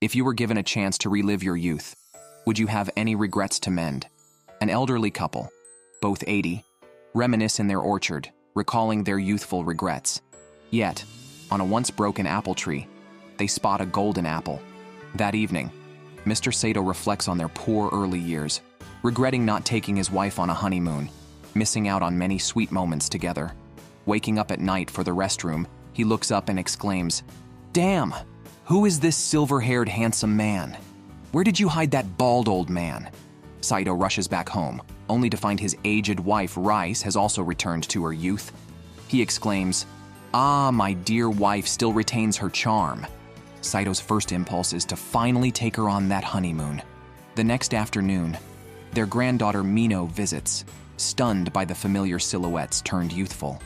If you were given a chance to relive your youth, would you have any regrets to mend? An elderly couple, both 80, reminisce in their orchard, recalling their youthful regrets. Yet, on a once broken apple tree, they spot a golden apple. That evening, Mr. Sato reflects on their poor early years, regretting not taking his wife on a honeymoon, missing out on many sweet moments together. Waking up at night for the restroom, he looks up and exclaims, "Damn! Who is this silver-haired handsome man? Where did you hide that bald old man?" Saito rushes back home, only to find his aged wife Rice has also returned to her youth. He exclaims, "Ah, my dear wife still retains her charm." Saito's first impulse is to finally take her on that honeymoon. The next afternoon, their granddaughter Mino visits, stunned by the familiar silhouettes turned youthful.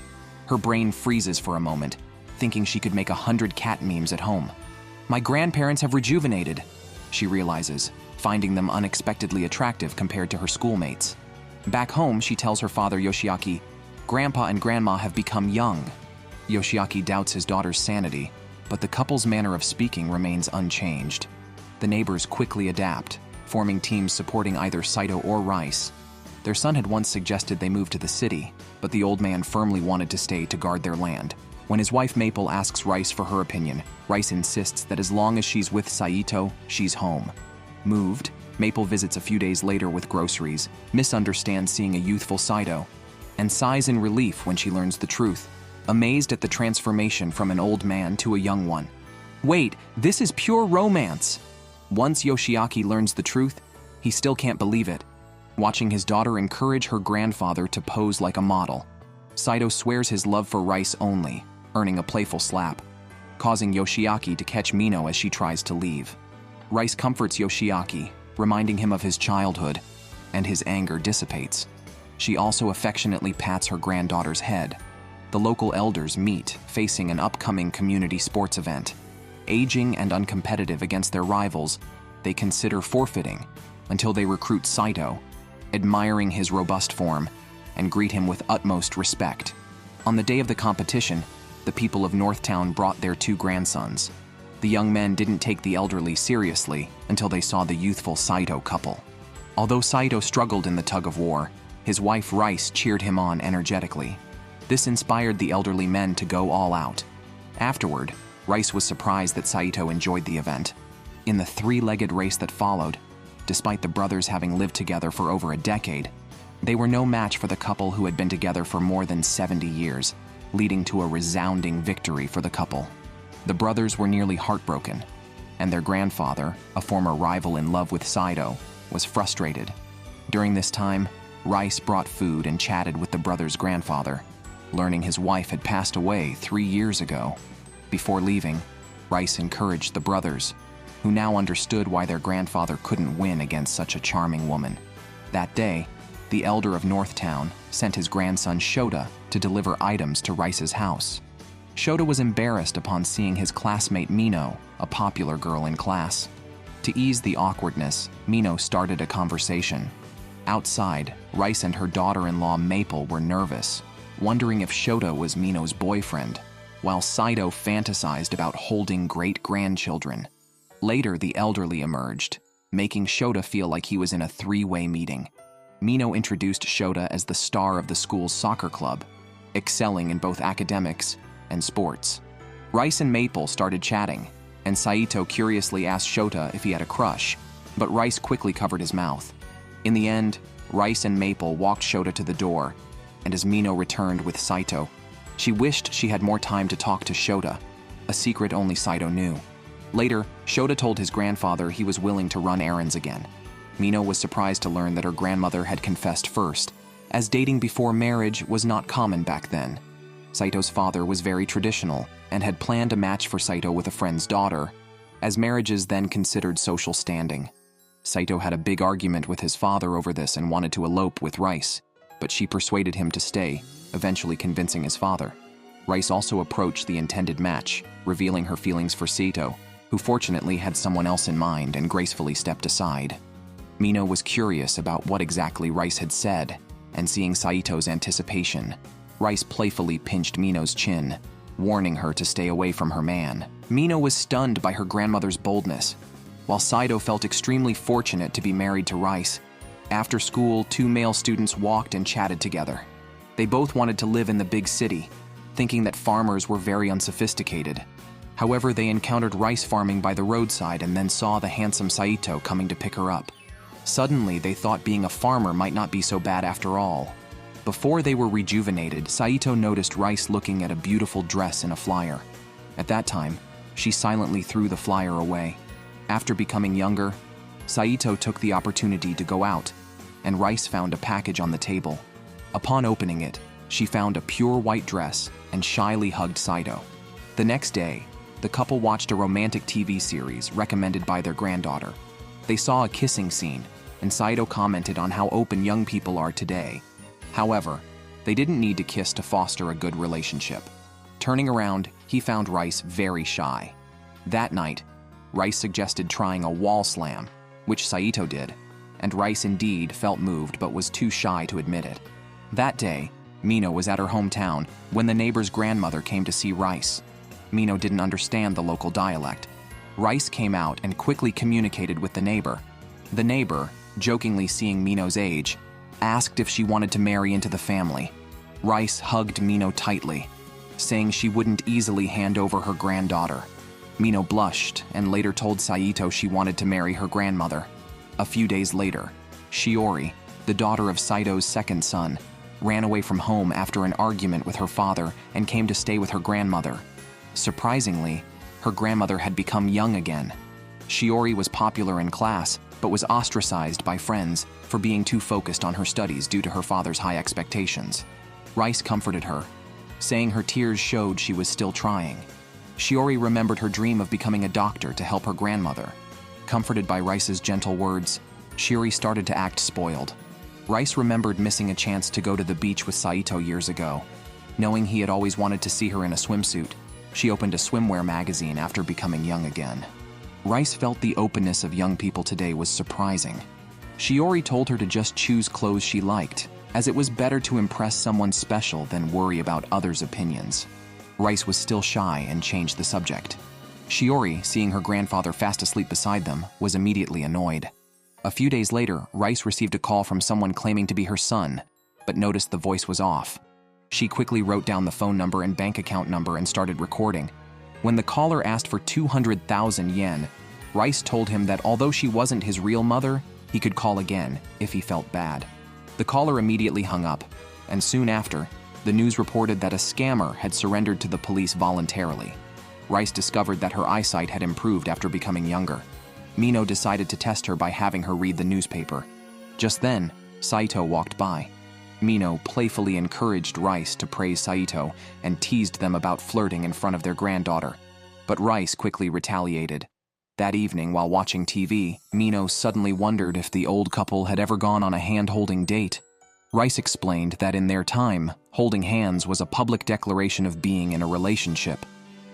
Her brain freezes for a moment, thinking she could make 100 cat memes at home. "My grandparents have rejuvenated," she realizes, finding them unexpectedly attractive compared to her schoolmates. Back home, she tells her father Yoshiaki, "Grandpa and Grandma have become young." Yoshiaki doubts his daughter's sanity, but the couple's manner of speaking remains unchanged. The neighbors quickly adapt, forming teams supporting either Saito or Rice. Their son had once suggested they move to the city, but the old man firmly wanted to stay to guard their land. When his wife Maple asks Rice for her opinion, Rice insists that as long as she's with Saito, she's home. Moved, Maple visits a few days later with groceries, misunderstands seeing a youthful Saito, and sighs in relief when she learns the truth, amazed at the transformation from an old man to a young one. Wait, this is pure romance! Once Yoshiaki learns the truth, he still can't believe it. Watching his daughter encourage her grandfather to pose like a model, Saito swears his love for Rice only, earning a playful slap, causing Yoshiaki to catch Mino as she tries to leave. Rice comforts Yoshiaki, reminding him of his childhood, and his anger dissipates. She also affectionately pats her granddaughter's head. The local elders meet, facing an upcoming community sports event. Aging and uncompetitive against their rivals, they consider forfeiting until they recruit Saito, admiring his robust form, and greet him with utmost respect. On the day of the competition, the people of Northtown brought their 2 grandsons. The young men didn't take the elderly seriously until they saw the youthful Saito couple. Although Saito struggled in the tug-of-war, his wife Rice cheered him on energetically. This inspired the elderly men to go all out. Afterward, Rice was surprised that Saito enjoyed the event. In the 3-legged race that followed, despite the brothers having lived together for over a decade, they were no match for the couple who had been together for more than 70 years, leading to a resounding victory for the couple. The brothers were nearly heartbroken, and their grandfather, a former rival in love with Saito, was frustrated. During this time, Rice brought food and chatted with the brothers' grandfather, learning his wife had passed away 3 years ago. Before leaving, Rice encouraged the brothers, who now understood why their grandfather couldn't win against such a charming woman. That day, the elder of Northtown sent his grandson Shota to deliver items to Rice's house. Shota was embarrassed upon seeing his classmate Mino, a popular girl in class. To ease the awkwardness, Mino started a conversation. Outside, Rice and her daughter-in-law Maple were nervous, wondering if Shota was Mino's boyfriend, while Saito fantasized about holding great-grandchildren. Later, the elderly emerged, making Shota feel like he was in a 3-way meeting. Mino introduced Shota as the star of the school's soccer club, excelling in both academics and sports. Rice and Maple started chatting, and Saito curiously asked Shota if he had a crush, but Rice quickly covered his mouth. In the end, Rice and Maple walked Shota to the door, and as Mino returned with Saito, she wished she had more time to talk to Shota, a secret only Saito knew. Later, Shota told his grandfather he was willing to run errands again. Mino was surprised to learn that her grandmother had confessed first, as dating before marriage was not common back then. Saito's father was very traditional and had planned a match for Saito with a friend's daughter, as marriages then considered social standing. Saito had a big argument with his father over this and wanted to elope with Rice, but she persuaded him to stay, eventually convincing his father. Rice also approached the intended match, revealing her feelings for Saito, who fortunately had someone else in mind and gracefully stepped aside. Mino was curious about what exactly Rice had said, and seeing Saito's anticipation, Rice playfully pinched Mino's chin, warning her to stay away from her man. Mino was stunned by her grandmother's boldness. while Saito felt extremely fortunate to be married to Rice. After school, two male students walked and chatted together. They both wanted to live in the big city, thinking that farmers were very unsophisticated. However, they encountered rice farming by the roadside and then saw the handsome Saito coming to pick her up. Suddenly, they thought being a farmer might not be so bad after all. Before they were rejuvenated, Saito noticed Rice looking at a beautiful dress in a flyer. At that time, she silently threw the flyer away. After becoming younger, Saito took the opportunity to go out, and Rice found a package on the table. Upon opening it, she found a pure white dress and shyly hugged Saito. The next day, the couple watched a romantic TV series recommended by their granddaughter. They saw a kissing scene, and Saito commented on how open young people are today. However, they didn't need to kiss to foster a good relationship. Turning around, he found Rice very shy. That night, Rice suggested trying a wall slam, which Saito did, and Rice indeed felt moved but was too shy to admit it. That day, Mino was at her hometown when the neighbor's grandmother came to see Rice. Mino didn't understand the local dialect. Rice came out and quickly communicated with the neighbor. The neighbor, jokingly seeing Mino's age, asked if she wanted to marry into the family. Rice hugged Mino tightly, saying she wouldn't easily hand over her granddaughter. Mino blushed and later told Saito she wanted to marry her grandmother. A few days later, Shiori, the daughter of Saito's second son, ran away from home after an argument with her father and came to stay with her grandmother. Surprisingly, her grandmother had become young again. Shiori was popular in class, but was ostracized by friends for being too focused on her studies due to her father's high expectations. Rice comforted her, saying her tears showed she was still trying. Shiori remembered her dream of becoming a doctor to help her grandmother. Comforted by Rice's gentle words, Shiori started to act spoiled. Rice remembered missing a chance to go to the beach with Saito years ago. Knowing he had always wanted to see her in a swimsuit, she opened a swimwear magazine after becoming young again. Rice felt the openness of young people today was surprising. Shiori told her to just choose clothes she liked, as it was better to impress someone special than worry about others' opinions. Rice was still shy and changed the subject. Shiori, seeing her grandfather fast asleep beside them, was immediately annoyed. A few days later, Rice received a call from someone claiming to be her son, but noticed the voice was off. She quickly wrote down the phone number and bank account number and started recording. When the caller asked for 200,000 yen, Rice told him that although she wasn't his real mother, he could call again if he felt bad. The caller immediately hung up, and soon after, the news reported that a scammer had surrendered to the police voluntarily. Rice discovered that her eyesight had improved after becoming younger. Mino decided to test her by having her read the newspaper. Just then, Saito walked by. Mino playfully encouraged Rice to praise Saito and teased them about flirting in front of their granddaughter. But Rice quickly retaliated. That evening, while watching TV, Mino suddenly wondered if the old couple had ever gone on a hand-holding date. Rice explained that in their time, holding hands was a public declaration of being in a relationship.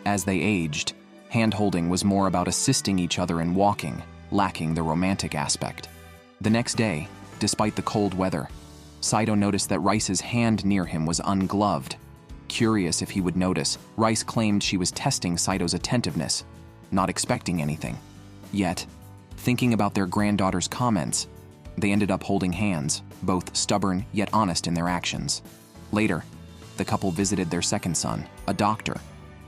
As they aged, hand-holding was more about assisting each other in walking, lacking the romantic aspect. The next day, despite the cold weather, Saito noticed that Rice's hand near him was ungloved. Curious if he would notice, Rice claimed she was testing Saito's attentiveness, not expecting anything. Yet, thinking about their granddaughter's comments, they ended up holding hands, both stubborn yet honest in their actions. Later, the couple visited their second son, a doctor,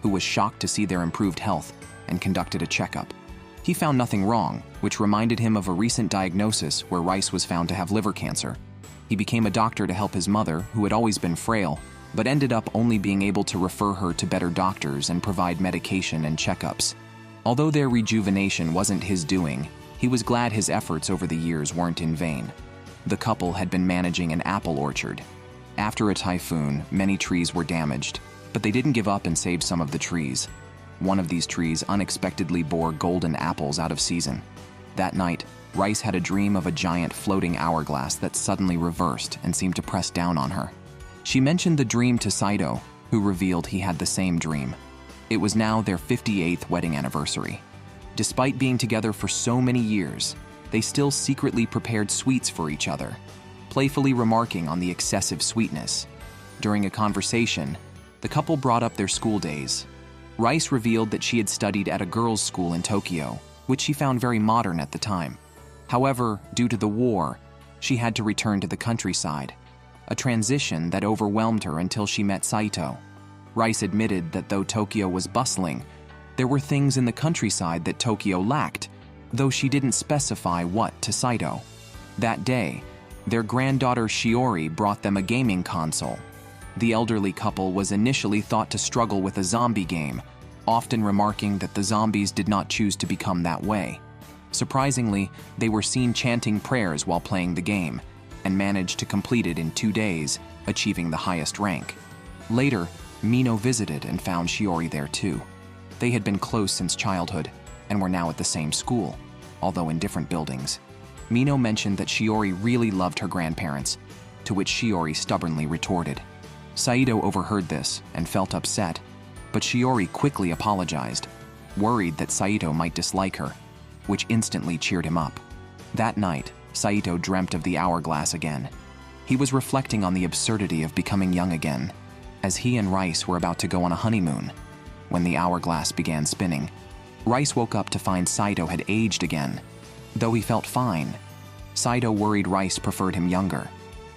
who was shocked to see their improved health and conducted a checkup. He found nothing wrong, which reminded him of a recent diagnosis where Rice was found to have liver cancer. He became a doctor to help his mother, who had always been frail, but ended up only being able to refer her to better doctors and provide medication and checkups. Although their rejuvenation wasn't his doing, he was glad his efforts over the years weren't in vain. The couple had been managing an apple orchard. After a typhoon, many trees were damaged, but they didn't give up and saved some of the trees. One of these trees unexpectedly bore golden apples out of season. That night, Rice had a dream of a giant floating hourglass that suddenly reversed and seemed to press down on her. She mentioned the dream to Saito, who revealed he had the same dream. It was now their 58th wedding anniversary. Despite being together for so many years, they still secretly prepared sweets for each other, playfully remarking on the excessive sweetness. During a conversation, the couple brought up their school days. Rice revealed that she had studied at a girls' school in Tokyo, which she found very modern at the time. However, due to the war, she had to return to the countryside, a transition that overwhelmed her until she met Saito. Rice admitted that though Tokyo was bustling, there were things in the countryside that Tokyo lacked, though she didn't specify what to Saito. That day, their granddaughter Shiori brought them a gaming console. The elderly couple was initially thought to struggle with a zombie game, often remarking that the zombies did not choose to become that way. Surprisingly, they were seen chanting prayers while playing the game, and managed to complete it in 2 days, achieving the highest rank. Later, Mino visited and found Shiori there too. They had been close since childhood, and were now at the same school, although in different buildings. Mino mentioned that Shiori really loved her grandparents, to which Shiori stubbornly retorted. Saito overheard this and felt upset, but Shiori quickly apologized, worried that Saito might dislike her, which instantly cheered him up. That night, Saito dreamt of the hourglass again. He was reflecting on the absurdity of becoming young again, as he and Rice were about to go on a honeymoon, when the hourglass began spinning. Rice woke up to find Saito had aged again. Though he felt fine, Saito worried Rice preferred him younger.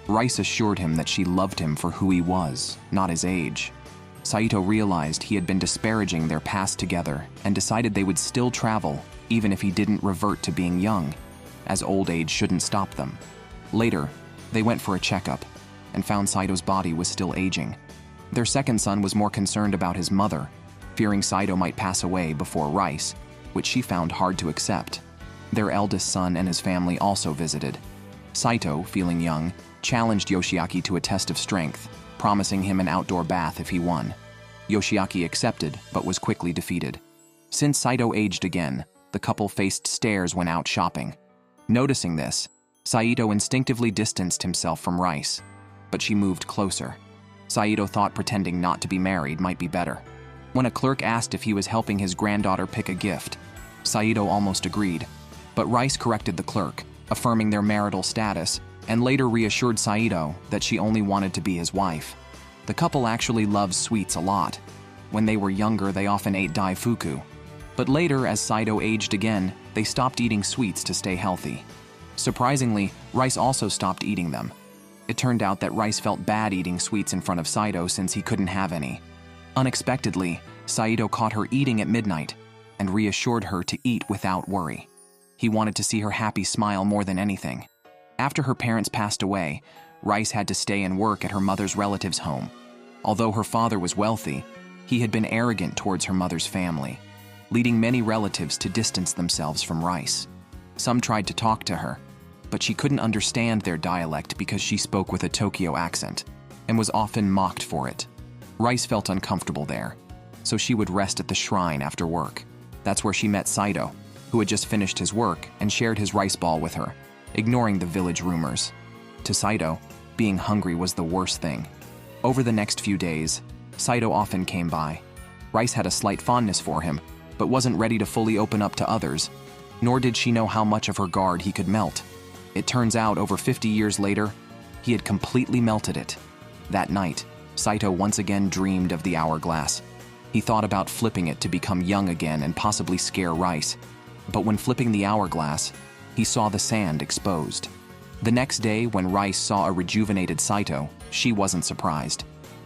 Rice assured him that she loved him for who he was, not his age. Saito realized he had been disparaging their past together and decided they would still travel even if he didn't revert to being young, as old age shouldn't stop them. Later, they went for a checkup and found Saito's body was still aging. Their second son was more concerned about his mother, fearing Saito might pass away before Rice, which she found hard to accept. Their eldest son and his family also visited. Saito, feeling young, challenged Yoshiaki to a test of strength, promising him an outdoor bath if he won. Yoshiaki accepted, but was quickly defeated. Since Saito aged again, the couple faced stares when out shopping. Noticing this, Saito instinctively distanced himself from Rice, but she moved closer. Saito thought pretending not to be married might be better. When a clerk asked if he was helping his granddaughter pick a gift, Saito almost agreed, but Rice corrected the clerk, affirming their marital status, and later reassured Saito that she only wanted to be his wife. The couple actually loves sweets a lot. When they were younger, they often ate daifuku. But later, as Saito aged again, they stopped eating sweets to stay healthy. Surprisingly, Rice also stopped eating them. It turned out that Rice felt bad eating sweets in front of Saito since he couldn't have any. Unexpectedly, Saito caught her eating at midnight and reassured her to eat without worry. He wanted to see her happy smile more than anything. After her parents passed away, Rice had to stay and work at her mother's relative's home. Although her father was wealthy, he had been arrogant towards her mother's family, leading many relatives to distance themselves from Rice. Some tried to talk to her, but she couldn't understand their dialect because she spoke with a Tokyo accent and was often mocked for it. Rice felt uncomfortable there, so she would rest at the shrine after work. That's where she met Saito, who had just finished his work and shared his rice ball with her, ignoring the village rumors. To Saito, being hungry was the worst thing. Over the next few days, Saito often came by. Rice had a slight fondness for him, but wasn't ready to fully open up to others, nor did she know how much of her guard he could melt. It turns out, over 50 years later, he had completely melted it. That night, Saito once again dreamed of the hourglass. He thought about flipping it to become young again and possibly scare Rice. But when flipping the hourglass, he saw the sand exposed. The next day, when Rice saw a rejuvenated Saito, she wasn't surprised.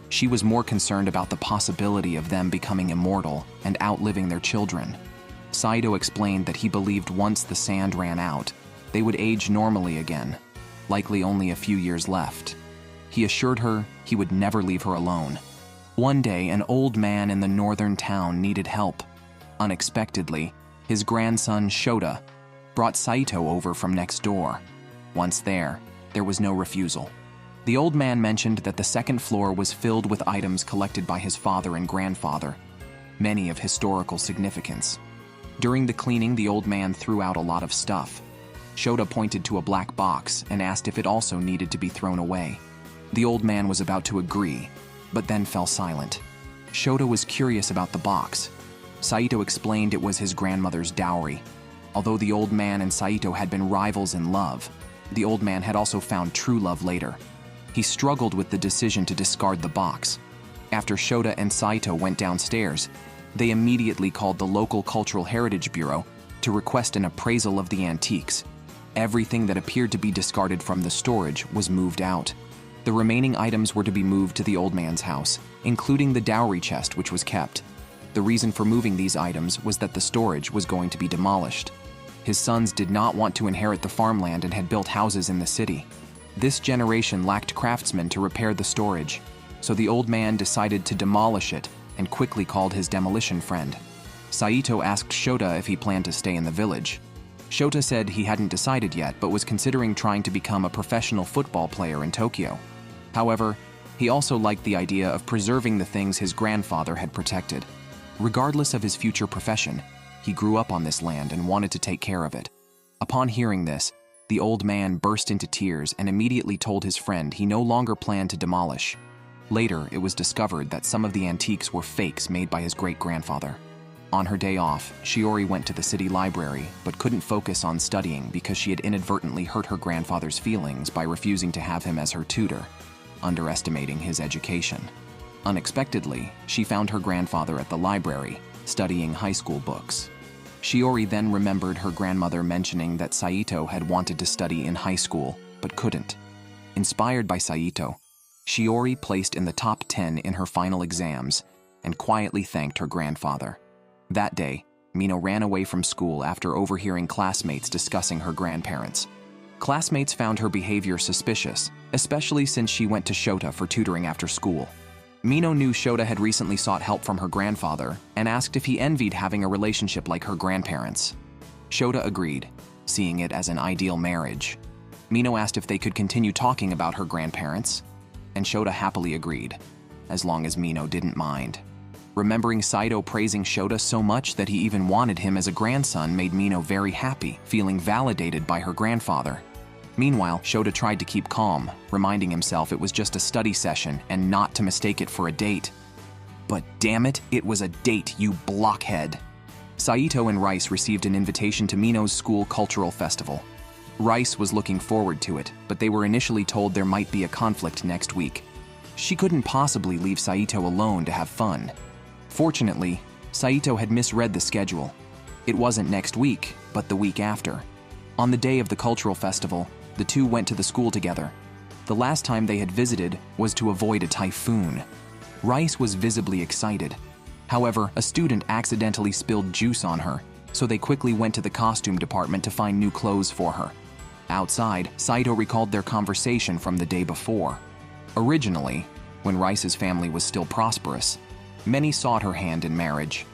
She was more concerned about the possibility of them becoming immortal and outliving their children. Saito explained that he believed once the sand ran out, they would age normally again, likely only a few years left. He assured her he would never leave her alone. One day, an old man in the northern town needed help. Unexpectedly, his grandson Shota brought Saito over from next door. Once there was no refusal. The old man mentioned that the second floor was filled with items collected by his father and grandfather, many of historical significance. During the cleaning, the old man threw out a lot of stuff. Shota pointed to a black box and asked if it also needed to be thrown away. The old man was about to agree, but then fell silent. Shota was curious about the box. Saito explained it was his grandmother's dowry. Although the old man and Saito had been rivals in love, the old man had also found true love later. He struggled with the decision to discard the box. After Shota and Saito went downstairs, they immediately called the local Cultural Heritage Bureau to request an appraisal of the antiques. Everything that appeared to be discarded from the storage was moved out. The remaining items were to be moved to the old man's house, including the dowry chest which was kept. The reason for moving these items was that the storage was going to be demolished. His sons did not want to inherit the farmland and had built houses in the city. This generation lacked craftsmen to repair the storage, so the old man decided to demolish it and quickly called his demolition friend. Saito asked Shota if he planned to stay in the village. Shota said he hadn't decided yet but was considering trying to become a professional football player in Tokyo. However, he also liked the idea of preserving the things his grandfather had protected. Regardless of his future profession, he grew up on this land and wanted to take care of it. Upon hearing this, the old man burst into tears and immediately told his friend he no longer planned to demolish. Later, it was discovered that some of the antiques were fakes made by his great-grandfather. On her day off, Shiori went to the city library but couldn't focus on studying because she had inadvertently hurt her grandfather's feelings by refusing to have him as her tutor, underestimating his education. Unexpectedly, she found her grandfather at the library, studying high school books. Shiori then remembered her grandmother mentioning that Saito had wanted to study in high school, but couldn't. Inspired by Saito, Shiori placed in the top 10 in her final exams and quietly thanked her grandfather. That day, Mino ran away from school after overhearing classmates discussing her grandparents. Classmates found her behavior suspicious, especially since she went to Shota for tutoring after school. Mino knew Shota had recently sought help from her grandfather and asked if he envied having a relationship like her grandparents. Shota agreed, seeing it as an ideal marriage. Mino asked if they could continue talking about her grandparents, and Shota happily agreed, as long as Mino didn't mind. Remembering Saito praising Shota so much that he even wanted him as a grandson made Mino very happy, feeling validated by her grandfather. Meanwhile, Shota tried to keep calm, reminding himself it was just a study session and not to mistake it for a date. But damn it, it was a date, you blockhead. Saito and Rice received an invitation to Mino's school cultural festival. Rice was looking forward to it, but they were initially told there might be a conflict next week. She couldn't possibly leave Saito alone to have fun. Fortunately, Saito had misread the schedule. It wasn't next week, but the week after. On the day of the cultural festival, the two went to the school together. The last time they had visited was to avoid a typhoon. Rice was visibly excited. However, a student accidentally spilled juice on her, so they quickly went to the costume department to find new clothes for her. Outside, Saito recalled their conversation from the day before. Originally, when Rice's family was still prosperous, many sought her hand in marriage.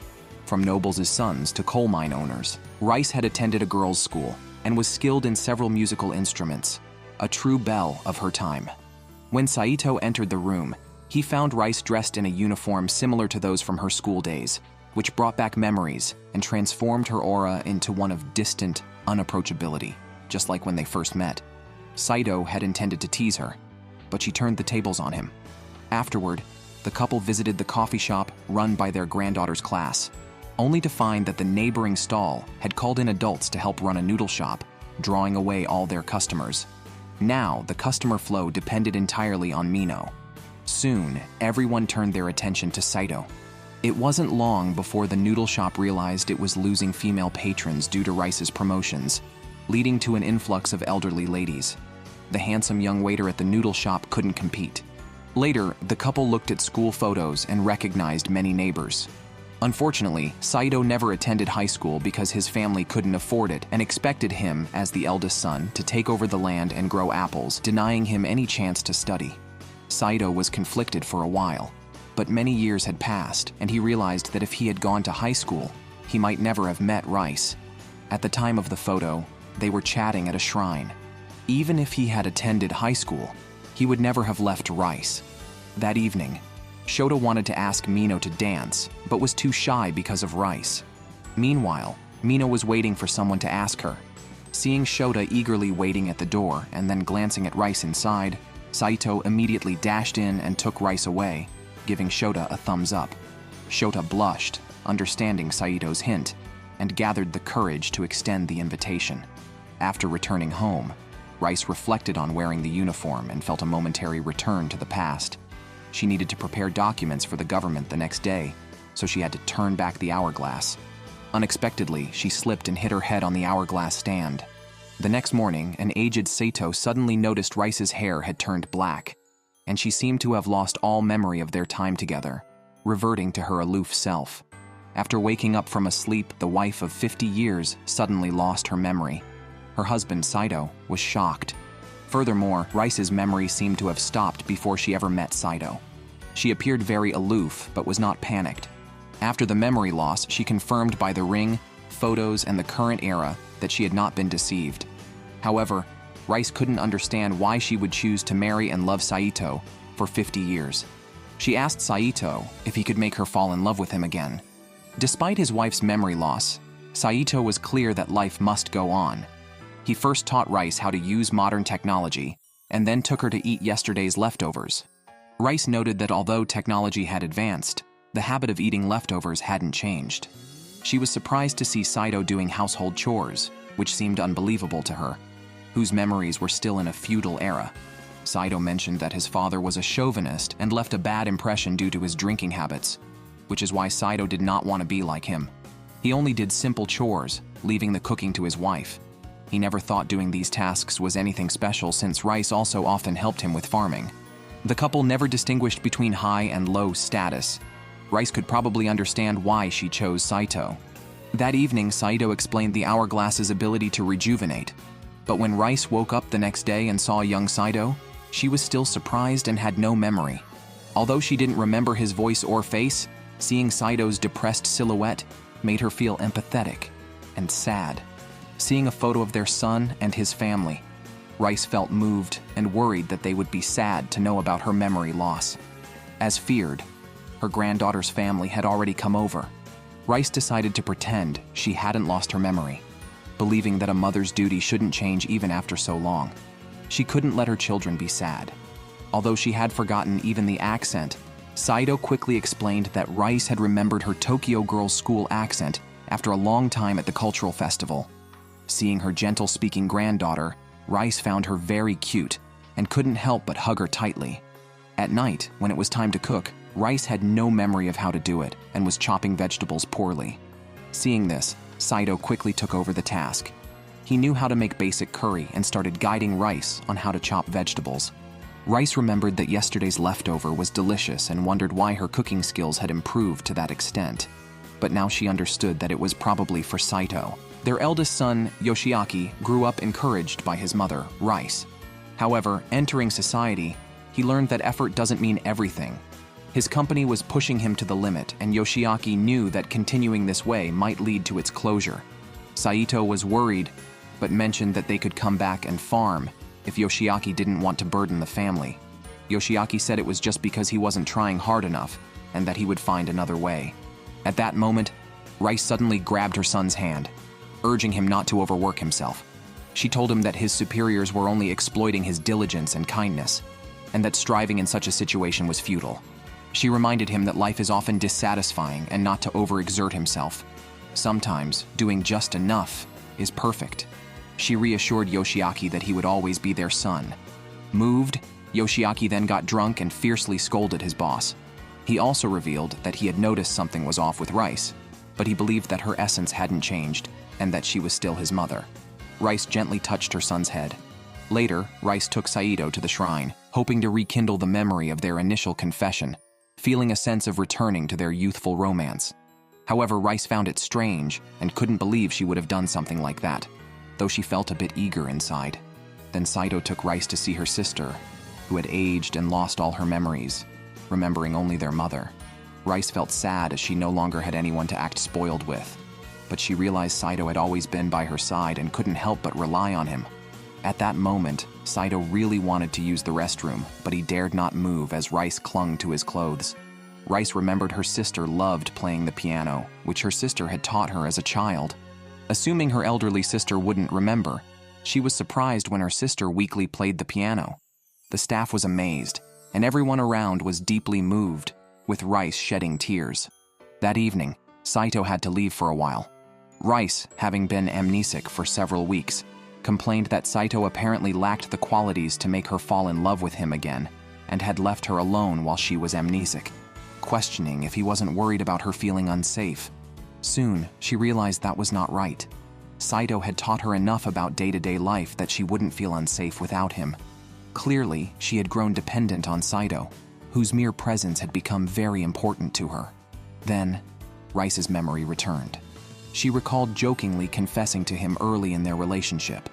From nobles' sons to coal mine owners, Rice had attended a girls' school and was skilled in several musical instruments, a true belle of her time. When Saito entered the room, he found Rice dressed in a uniform similar to those from her school days, which brought back memories and transformed her aura into one of distant unapproachability, just like when they first met. Saito had intended to tease her, but she turned the tables on him. Afterward, the couple visited the coffee shop run by their granddaughter's class, only to find that the neighboring stall had called in adults to help run a noodle shop, drawing away all their customers. Now, the customer flow depended entirely on Mino. Soon, everyone turned their attention to Saito. It wasn't long before the noodle shop realized it was losing female patrons due to Rice's promotions, leading to an influx of elderly ladies. The handsome young waiter at the noodle shop couldn't compete. Later, the couple looked at school photos and recognized many neighbors. Unfortunately, Saito never attended high school because his family couldn't afford it and expected him, as the eldest son, to take over the land and grow apples, denying him any chance to study. Saito was conflicted for a while, but many years had passed, and he realized that if he had gone to high school, he might never have met Rice. At the time of the photo, they were chatting at a shrine. Even if he had attended high school, he would never have left Rice. That evening, Shota wanted to ask Mino to dance, but was too shy because of Rice. Meanwhile, Mino was waiting for someone to ask her. Seeing Shota eagerly waiting at the door and then glancing at Rice inside, Saito immediately dashed in and took Rice away, giving Shota a thumbs up. Shota blushed, understanding Saito's hint, and gathered the courage to extend the invitation. After returning home, Rice reflected on wearing the uniform and felt a momentary return to the past. She needed to prepare documents for the government the next day, so she had to turn back the hourglass. Unexpectedly, she slipped and hit her head on the hourglass stand. The next morning, an aged Sato suddenly noticed Rice's hair had turned black, and she seemed to have lost all memory of their time together, reverting to her aloof self. After waking up from a sleep, the wife of 50 years suddenly lost her memory. Her husband, Saito, was shocked. Furthermore, Rice's memory seemed to have stopped before she ever met Saito. She appeared very aloof, but was not panicked. After the memory loss, she confirmed by the ring, photos, and the current era that she had not been deceived. However, Rice couldn't understand why she would choose to marry and love Saito for 50 years. She asked Saito if he could make her fall in love with him again. Despite his wife's memory loss, Saito was clear that life must go on. He first taught Rice how to use modern technology, and then took her to eat yesterday's leftovers. Rice noted that although technology had advanced, the habit of eating leftovers hadn't changed. She was surprised to see Saito doing household chores, which seemed unbelievable to her, whose memories were still in a feudal era. Saito mentioned that his father was a chauvinist and left a bad impression due to his drinking habits, which is why Saito did not want to be like him. He only did simple chores, leaving the cooking to his wife. He never thought doing these tasks was anything special since Rice also often helped him with farming. The couple never distinguished between high and low status. Rice could probably understand why she chose Saito. That evening, Saito explained the hourglass's ability to rejuvenate. But when Rice woke up the next day and saw young Saito, she was still surprised and had no memory. Although she didn't remember his voice or face, seeing Saito's depressed silhouette made her feel empathetic and sad. Seeing a photo of their son and his family, Rice felt moved and worried that they would be sad to know about her memory loss. As feared, her granddaughter's family had already come over. Rice decided to pretend she hadn't lost her memory, believing that a mother's duty shouldn't change even after so long. She couldn't let her children be sad. Although she had forgotten even the accent, Saito quickly explained that Rice had remembered her Tokyo girls' school accent after a long time at the cultural festival. Seeing her gentle-speaking granddaughter, Rice found her very cute and couldn't help but hug her tightly. At night, when it was time to cook, Rice had no memory of how to do it and was chopping vegetables poorly. Seeing this, Saito quickly took over the task. He knew how to make basic curry and started guiding Rice on how to chop vegetables. Rice remembered that yesterday's leftover was delicious and wondered why her cooking skills had improved to that extent. But now she understood that it was probably for Saito. Their eldest son, Yoshiaki, grew up encouraged by his mother, Rice. However, entering society, he learned that effort doesn't mean everything. His company was pushing him to the limit, and Yoshiaki knew that continuing this way might lead to its closure. Saito was worried, but mentioned that they could come back and farm if Yoshiaki didn't want to burden the family. Yoshiaki said it was just because he wasn't trying hard enough, and that he would find another way. At that moment, Rice suddenly grabbed her son's hand, urging him not to overwork himself. She told him that his superiors were only exploiting his diligence and kindness, and that striving in such a situation was futile. She reminded him that life is often dissatisfying and not to overexert himself. Sometimes, doing just enough is perfect. She reassured Yoshiaki that he would always be their son. Moved, Yoshiaki then got drunk and fiercely scolded his boss. He also revealed that he had noticed something was off with Rice, but he believed that her essence hadn't changed and that she was still his mother. Rice gently touched her son's head. Later, Rice took Saito to the shrine, hoping to rekindle the memory of their initial confession, feeling a sense of returning to their youthful romance. However, Rice found it strange and couldn't believe she would have done something like that, though she felt a bit eager inside. Then Saito took Rice to see her sister, who had aged and lost all her memories, remembering only their mother. Rice felt sad as she no longer had anyone to act spoiled with, but she realized Saito had always been by her side and couldn't help but rely on him. At that moment, Saito really wanted to use the restroom, but he dared not move as Rice clung to his clothes. Rice remembered her sister loved playing the piano, which her sister had taught her as a child. Assuming her elderly sister wouldn't remember, she was surprised when her sister weakly played the piano. The staff was amazed, and everyone around was deeply moved, with Rice shedding tears. That evening, Saito had to leave for a while. Rice, having been amnesic for several weeks, complained that Saito apparently lacked the qualities to make her fall in love with him again, and had left her alone while she was amnesic, questioning if he wasn't worried about her feeling unsafe. Soon, she realized that was not right. Saito had taught her enough about day-to-day life that she wouldn't feel unsafe without him. Clearly, she had grown dependent on Saito, whose mere presence had become very important to her. Then, Rice's memory returned. She recalled jokingly confessing to him early in their relationship.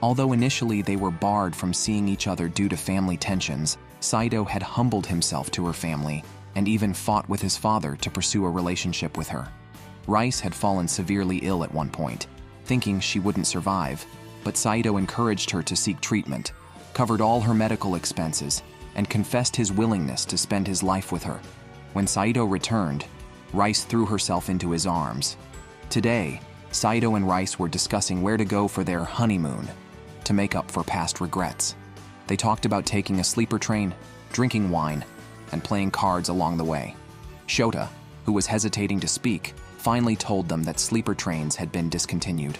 Although initially they were barred from seeing each other due to family tensions, Saito had humbled himself to her family and even fought with his father to pursue a relationship with her. Rice had fallen severely ill at one point, thinking she wouldn't survive, but Saito encouraged her to seek treatment, covered all her medical expenses, and confessed his willingness to spend his life with her. When Saito returned, Rice threw herself into his arms. Today, Saito and Rice were discussing where to go for their honeymoon to make up for past regrets. They talked about taking a sleeper train, drinking wine, and playing cards along the way. Shota, who was hesitating to speak, finally told them that sleeper trains had been discontinued.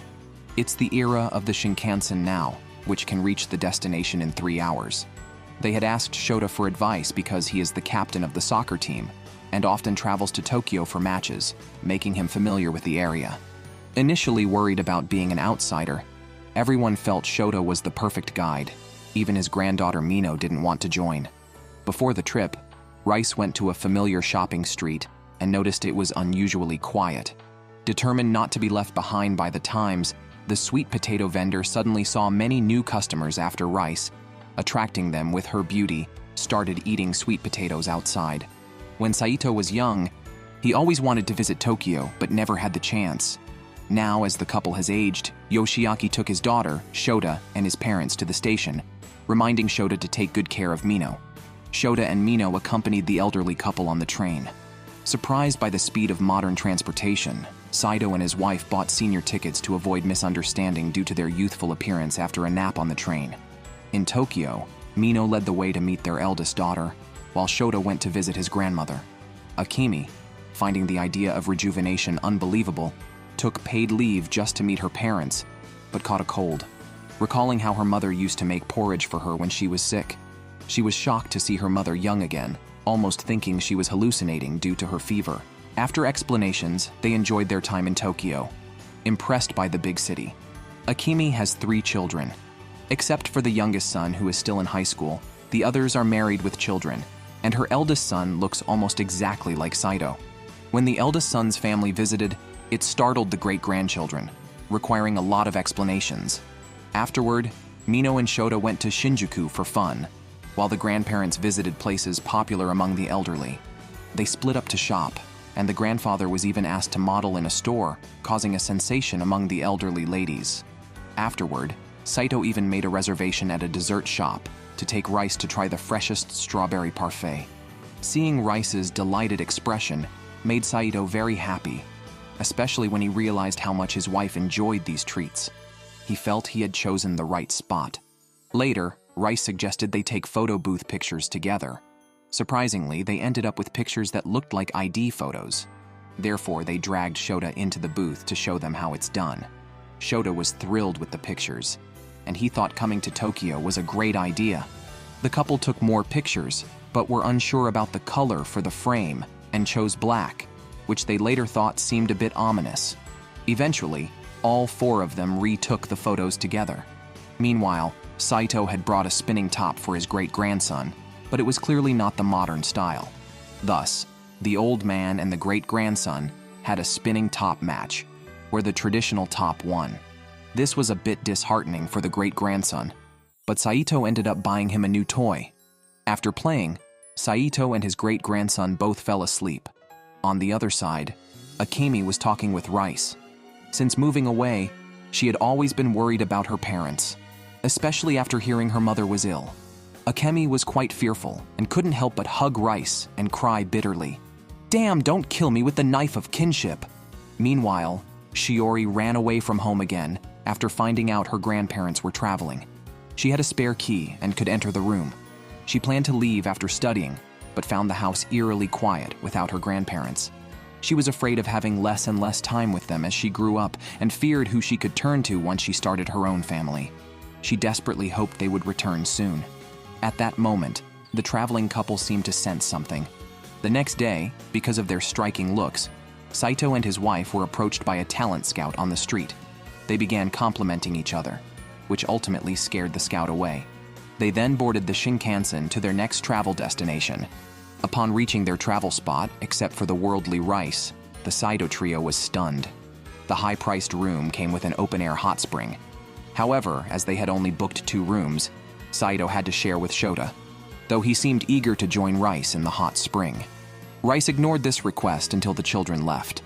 It's the era of the Shinkansen now, which can reach the destination in 3 hours. They had asked Shota for advice because he is the captain of the soccer team and often travels to Tokyo for matches, making him familiar with the area. Initially worried about being an outsider, everyone felt Shota was the perfect guide. Even his granddaughter Mino didn't want to join. Before the trip, Rice went to a familiar shopping street and noticed it was unusually quiet. Determined not to be left behind by the times, the sweet potato vendor suddenly saw many new customers after Rice, attracting them with her beauty, started eating sweet potatoes outside. When Saito was young, he always wanted to visit Tokyo but never had the chance. Now, as the couple has aged, Yoshiaki took his daughter, Shota, and his parents to the station, reminding Shota to take good care of Mino. Shota and Mino accompanied the elderly couple on the train. Surprised by the speed of modern transportation, Saito and his wife bought senior tickets to avoid misunderstanding due to their youthful appearance after a nap on the train. In Tokyo, Mino led the way to meet their eldest daughter, while Shota went to visit his grandmother. Akemi, finding the idea of rejuvenation unbelievable, took paid leave just to meet her parents, but caught a cold. Recalling how her mother used to make porridge for her when she was sick, she was shocked to see her mother young again, almost thinking she was hallucinating due to her fever. After explanations, they enjoyed their time in Tokyo, impressed by the big city. Akemi has 3 children. Except for the youngest son, who is still in high school, the others are married with children, and her eldest son looks almost exactly like Saito. When the eldest son's family visited, it startled the great-grandchildren, requiring a lot of explanations. Afterward, Mino and Shota went to Shinjuku for fun, while the grandparents visited places popular among the elderly. They split up to shop, and the grandfather was even asked to model in a store, causing a sensation among the elderly ladies. Afterward, Saito even made a reservation at a dessert shop to take Rice to try the freshest strawberry parfait. Seeing Rice's delighted expression made Saito very happy, especially when he realized how much his wife enjoyed these treats. He felt he had chosen the right spot. Later, Rice suggested they take photo booth pictures together. Surprisingly, they ended up with pictures that looked like ID photos. Therefore, they dragged Shota into the booth to show them how it's done. Shota was thrilled with the pictures, and he thought coming to Tokyo was a great idea. The couple took more pictures, but were unsure about the color for the frame and chose black, which they later thought seemed a bit ominous. Eventually, all 4 of them retook the photos together. Meanwhile, Saito had brought a spinning top for his great-grandson, but it was clearly not the modern style. Thus, the old man and the great-grandson had a spinning top match, where the traditional top won. This was a bit disheartening for the great-grandson, but Saito ended up buying him a new toy. After playing, Saito and his great-grandson both fell asleep. On the other side, Akemi was talking with Rice. Since moving away, she had always been worried about her parents, especially after hearing her mother was ill. Akemi was quite fearful and couldn't help but hug Rice and cry bitterly. "Damn, don't kill me with the knife of kinship." Meanwhile, Shiori ran away from home again after finding out her grandparents were traveling. She had a spare key and could enter the room. She planned to leave after studying, but found the house eerily quiet without her grandparents. She was afraid of having less and less time with them as she grew up and feared who she could turn to once she started her own family. She desperately hoped they would return soon. At that moment, the traveling couple seemed to sense something. The next day, because of their striking looks, Saito and his wife were approached by a talent scout on the street. They began complimenting each other, which ultimately scared the scout away. They then boarded the Shinkansen to their next travel destination. Upon reaching their travel spot, except for the worldly Rice, the Saito trio was stunned. The high-priced room came with an open-air hot spring. However, as they had only booked 2 rooms, Saito had to share with Shota, though he seemed eager to join Rice in the hot spring. Rice ignored this request until the children left.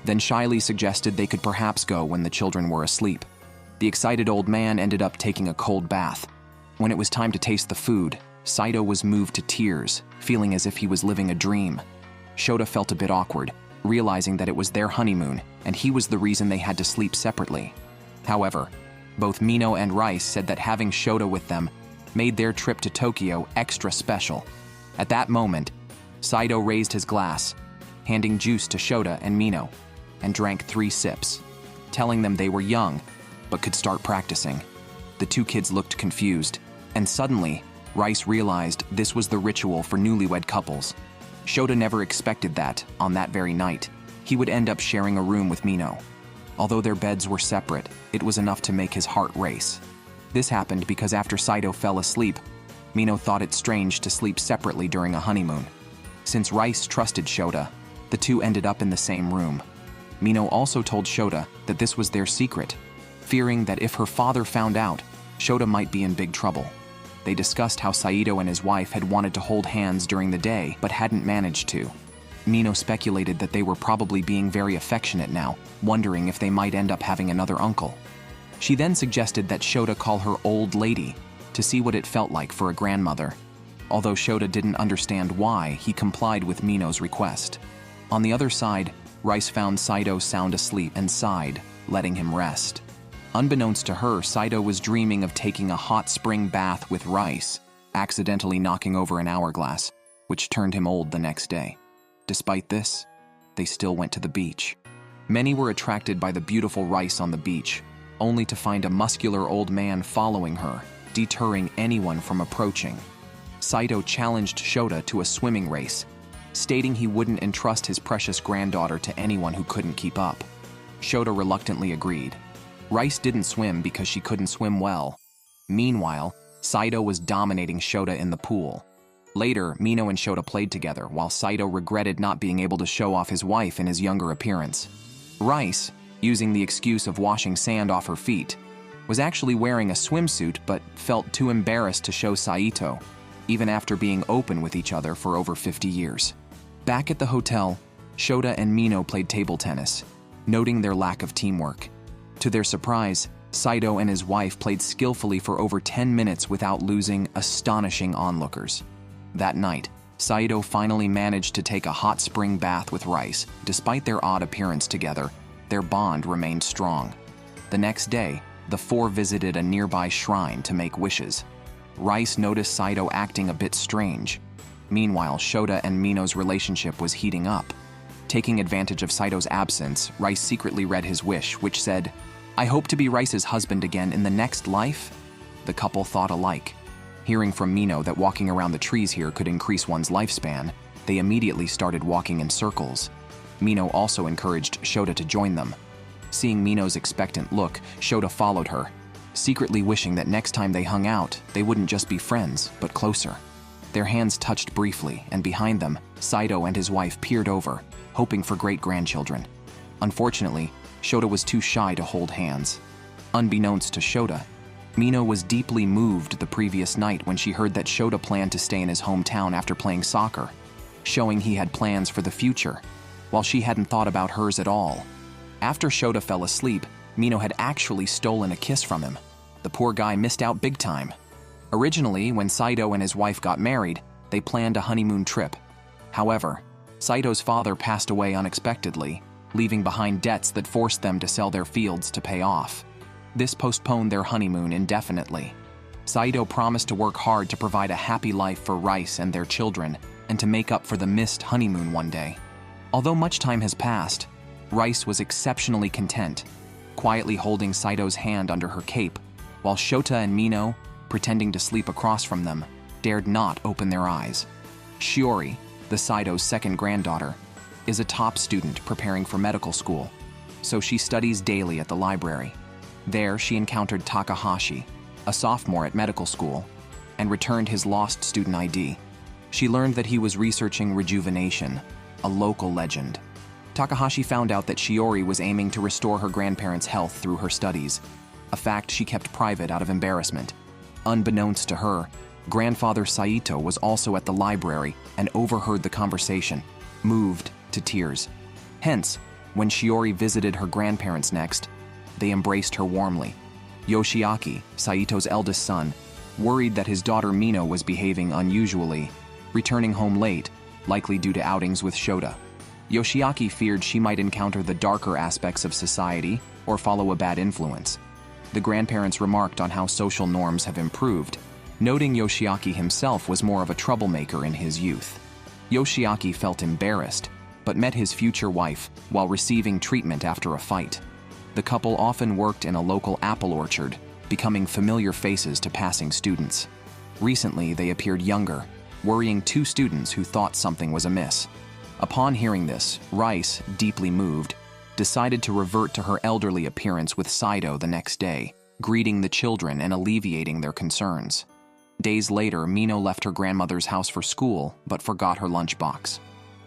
Then shyly suggested they could perhaps go when the children were asleep. The excited old man ended up taking a cold bath. When it was time to taste the food, Saito was moved to tears, feeling as if he was living a dream. Shota felt a bit awkward, realizing that it was their honeymoon and he was the reason they had to sleep separately. However, both Mino and Rice said that having Shota with them made their trip to Tokyo extra special. At that moment, Saito raised his glass, handing juice to Shota and Mino, and drank 3 sips, telling them they were young, but could start practicing. The 2 kids looked confused, and suddenly, Rice realized this was the ritual for newlywed couples. Shota never expected that, on that very night, he would end up sharing a room with Mino. Although their beds were separate, it was enough to make his heart race. This happened because after Saito fell asleep, Mino thought it strange to sleep separately during a honeymoon. Since Rice trusted Shota, the 2 ended up in the same room. Mino also told Shota that this was their secret, fearing that if her father found out, Shota might be in big trouble. They discussed how Saito and his wife had wanted to hold hands during the day but hadn't managed to. Mino speculated that they were probably being very affectionate now, wondering if they might end up having another uncle. She then suggested that Shota call her old lady to see what it felt like for a grandmother. Although Shota didn't understand why, he complied with Mino's request. On the other side, Rice found Saito sound asleep and sighed, letting him rest. Unbeknownst to her, Saito was dreaming of taking a hot spring bath with Rice, accidentally knocking over an hourglass, which turned him old the next day. Despite this, they still went to the beach. Many were attracted by the beautiful Rice on the beach, only to find a muscular old man following her, deterring anyone from approaching. Saito challenged Shota to a swimming race, stating he wouldn't entrust his precious granddaughter to anyone who couldn't keep up. Shota reluctantly agreed. Rice didn't swim because she couldn't swim well. Meanwhile, Saito was dominating Shota in the pool. Later, Mino and Shota played together, while Saito regretted not being able to show off his wife in his younger appearance. Rice, using the excuse of washing sand off her feet, was actually wearing a swimsuit but felt too embarrassed to show Saito, even after being open with each other for over 50 years. Back at the hotel, Shota and Mino played table tennis, noting their lack of teamwork. To their surprise, Saito and his wife played skillfully for over 10 minutes without losing astonishing onlookers. That night, Saito finally managed to take a hot spring bath with Rice. Despite their odd appearance together, their bond remained strong. The next day, the 4 visited a nearby shrine to make wishes. Rice noticed Saito acting a bit strange. Meanwhile, Shota and Mino's relationship was heating up. Taking advantage of Saito's absence, Rice secretly read his wish, which said, "I hope to be Rice's husband again in the next life." The couple thought alike. Hearing from Mino that walking around the trees here could increase one's lifespan, they immediately started walking in circles. Mino also encouraged Shota to join them. Seeing Mino's expectant look, Shota followed her, secretly wishing that next time they hung out, they wouldn't just be friends, but closer. Their hands touched briefly, and behind them, Saito and his wife peered over, hoping for great-grandchildren. Unfortunately, Shota was too shy to hold hands. Unbeknownst to Shota, Mino was deeply moved the previous night when she heard that Shota planned to stay in his hometown after playing soccer, showing he had plans for the future, while she hadn't thought about hers at all. After Shota fell asleep, Mino had actually stolen a kiss from him. The poor guy missed out big time. Originally, when Saito and his wife got married, they planned a honeymoon trip. However, Saito's father passed away unexpectedly, leaving behind debts that forced them to sell their fields to pay off. This postponed their honeymoon indefinitely. Saito promised to work hard to provide a happy life for Rice and their children, and to make up for the missed honeymoon one day. Although much time has passed, Rice was exceptionally content, quietly holding Saito's hand under her cape, while Shota and Mino, pretending to sleep across from them, dared not open their eyes. Shiori, the Saito's second granddaughter, is a top student preparing for medical school, so she studies daily at the library. There, she encountered Takahashi, a sophomore at medical school, and returned his lost student ID. She learned that he was researching rejuvenation, a local legend. Takahashi found out that Shiori was aiming to restore her grandparents' health through her studies, a fact she kept private out of embarrassment. Unbeknownst to her, grandfather Saito was also at the library and overheard the conversation, moved to tears. Hence, when Shiori visited her grandparents next, they embraced her warmly. Yoshiaki, Saito's eldest son, worried that his daughter Mino was behaving unusually, returning home late, likely due to outings with Shota. Yoshiaki feared she might encounter the darker aspects of society or follow a bad influence. The grandparents remarked on how social norms have improved, noting Yoshiaki himself was more of a troublemaker in his youth. Yoshiaki felt embarrassed, but met his future wife while receiving treatment after a fight. The couple often worked in a local apple orchard, becoming familiar faces to passing students. Recently, they appeared younger, worrying two students who thought something was amiss. Upon hearing this, Rice, deeply moved, decided to revert to her elderly appearance with Saito the next day, greeting the children and alleviating their concerns. Days later, Mino left her grandmother's house for school, but forgot her lunchbox.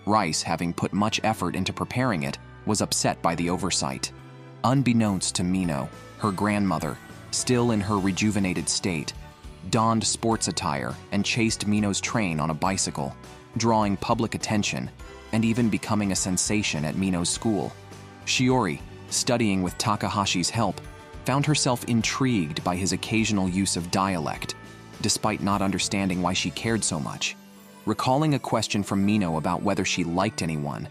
Rice, having put much effort into preparing it, was upset by the oversight. Unbeknownst to Mino, her grandmother, still in her rejuvenated state, donned sports attire and chased Mino's train on a bicycle, drawing public attention and even becoming a sensation at Mino's school. Shiori, studying with Takahashi's help, found herself intrigued by his occasional use of dialect, despite not understanding why she cared so much. Recalling a question from Mino about whether she liked anyone,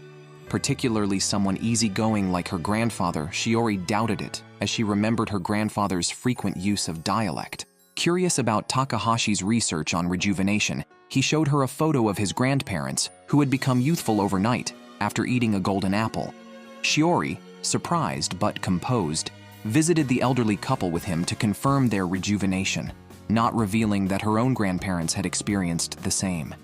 particularly someone easygoing like her grandfather, Shiori doubted it as she remembered her grandfather's frequent use of dialect. Curious about Takahashi's research on rejuvenation, he showed her a photo of his grandparents who had become youthful overnight after eating a golden apple. Shiori, surprised but composed, visited the elderly couple with him to confirm their rejuvenation, not revealing that her own grandparents had experienced the same.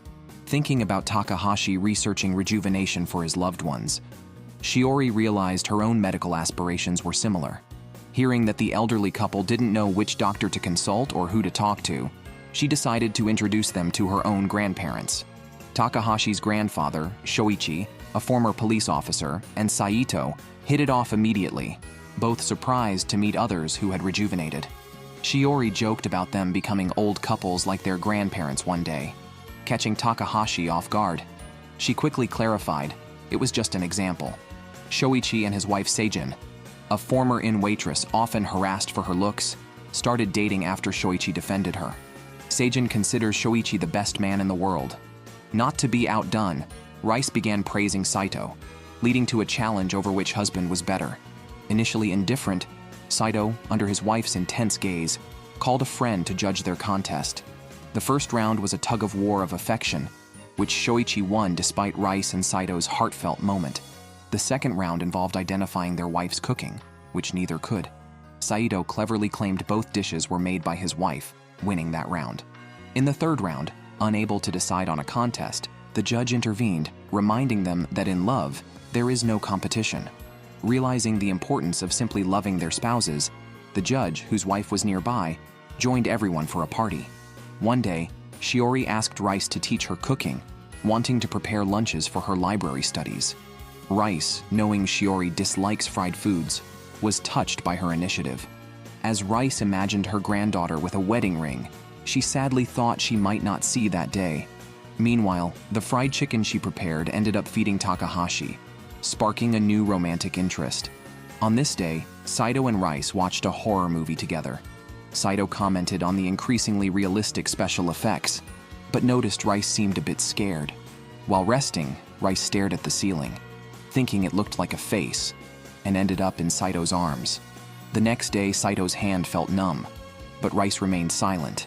Thinking about Takahashi researching rejuvenation for his loved ones, Shiori realized her own medical aspirations were similar. Hearing that the elderly couple didn't know which doctor to consult or who to talk to, she decided to introduce them to her own grandparents. Takahashi's grandfather, Shoichi, a former police officer, and Saito hit it off immediately, both surprised to meet others who had rejuvenated. Shiori joked about them becoming old couples like their grandparents one day, catching Takahashi off guard. She quickly clarified it was just an example. Shoichi and his wife Seijin, a former inn waitress often harassed for her looks, started dating after Shoichi defended her. Seijin considers Shoichi the best man in the world. Not to be outdone, Rice began praising Saito, leading to a challenge over which husband was better. Initially indifferent, Saito, under his wife's intense gaze, called a friend to judge their contest. The first round was a tug-of-war of affection, which Shoichi won despite Rice and Saito's heartfelt moment. The second round involved identifying their wife's cooking, which neither could. Saito cleverly claimed both dishes were made by his wife, winning that round. In the third round, unable to decide on a contest, the judge intervened, reminding them that in love, there is no competition. Realizing the importance of simply loving their spouses, the judge, whose wife was nearby, joined everyone for a party. One day, Shiori asked Rice to teach her cooking, wanting to prepare lunches for her library studies. Rice, knowing Shiori dislikes fried foods, was touched by her initiative. As Rice imagined her granddaughter with a wedding ring, she sadly thought she might not see that day. Meanwhile, the fried chicken she prepared ended up feeding Takahashi, sparking a new romantic interest. On this day, Saito and Rice watched a horror movie together. Saito commented on the increasingly realistic special effects, but noticed Rice seemed a bit scared. While resting, Rice stared at the ceiling, thinking it looked like a face, and ended up in Saito's arms. The next day, Saito's hand felt numb, but Rice remained silent.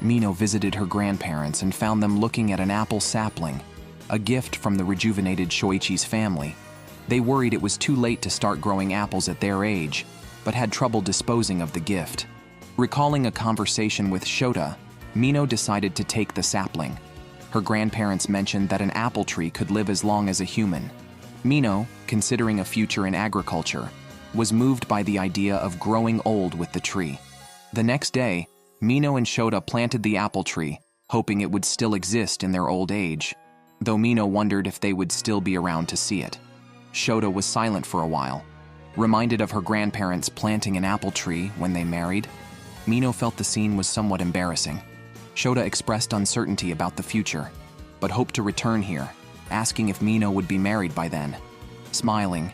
Mino visited her grandparents and found them looking at an apple sapling, a gift from the rejuvenated Shoichi's family. They worried it was too late to start growing apples at their age, but had trouble disposing of the gift. Recalling a conversation with Shota, Mino decided to take the sapling. Her grandparents mentioned that an apple tree could live as long as a human. Mino, considering a future in agriculture, was moved by the idea of growing old with the tree. The next day, Mino and Shota planted the apple tree, hoping it would still exist in their old age, though Mino wondered if they would still be around to see it. Shota was silent for a while, reminded of her grandparents planting an apple tree when they married. Mino felt the scene was somewhat embarrassing. Shota expressed uncertainty about the future, but hoped to return here, asking if Mino would be married by then. Smiling,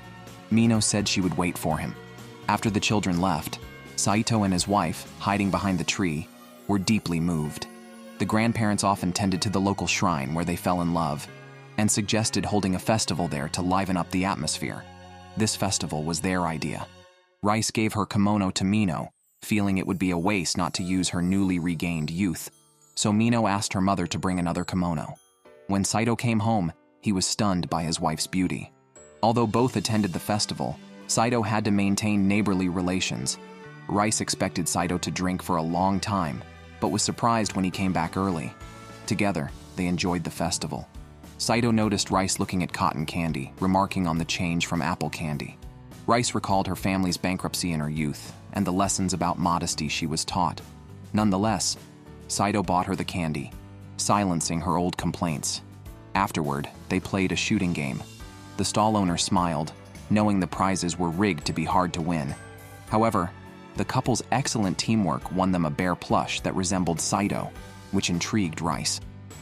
Mino said she would wait for him. After the children left, Saito and his wife, hiding behind the tree, were deeply moved. The grandparents often tended to the local shrine where they fell in love, and suggested holding a festival there to liven up the atmosphere. This festival was their idea. Rice gave her kimono to Mino, feeling it would be a waste not to use her newly regained youth, so Mino asked her mother to bring another kimono. When Saito came home, he was stunned by his wife's beauty. Although both attended the festival, Saito had to maintain neighborly relations. Rice expected Saito to drink for a long time, but was surprised when he came back early. Together, they enjoyed the festival. Saito noticed Rice looking at cotton candy, remarking on the change from apple candy. Rice recalled her family's bankruptcy in her youth and the lessons about modesty she was taught. Nonetheless, Saito bought her the candy, silencing her old complaints. Afterward, they played a shooting game. The stall owner smiled, knowing the prizes were rigged to be hard to win. However, the couple's excellent teamwork won them a bear plush that resembled Saito, which intrigued Rice.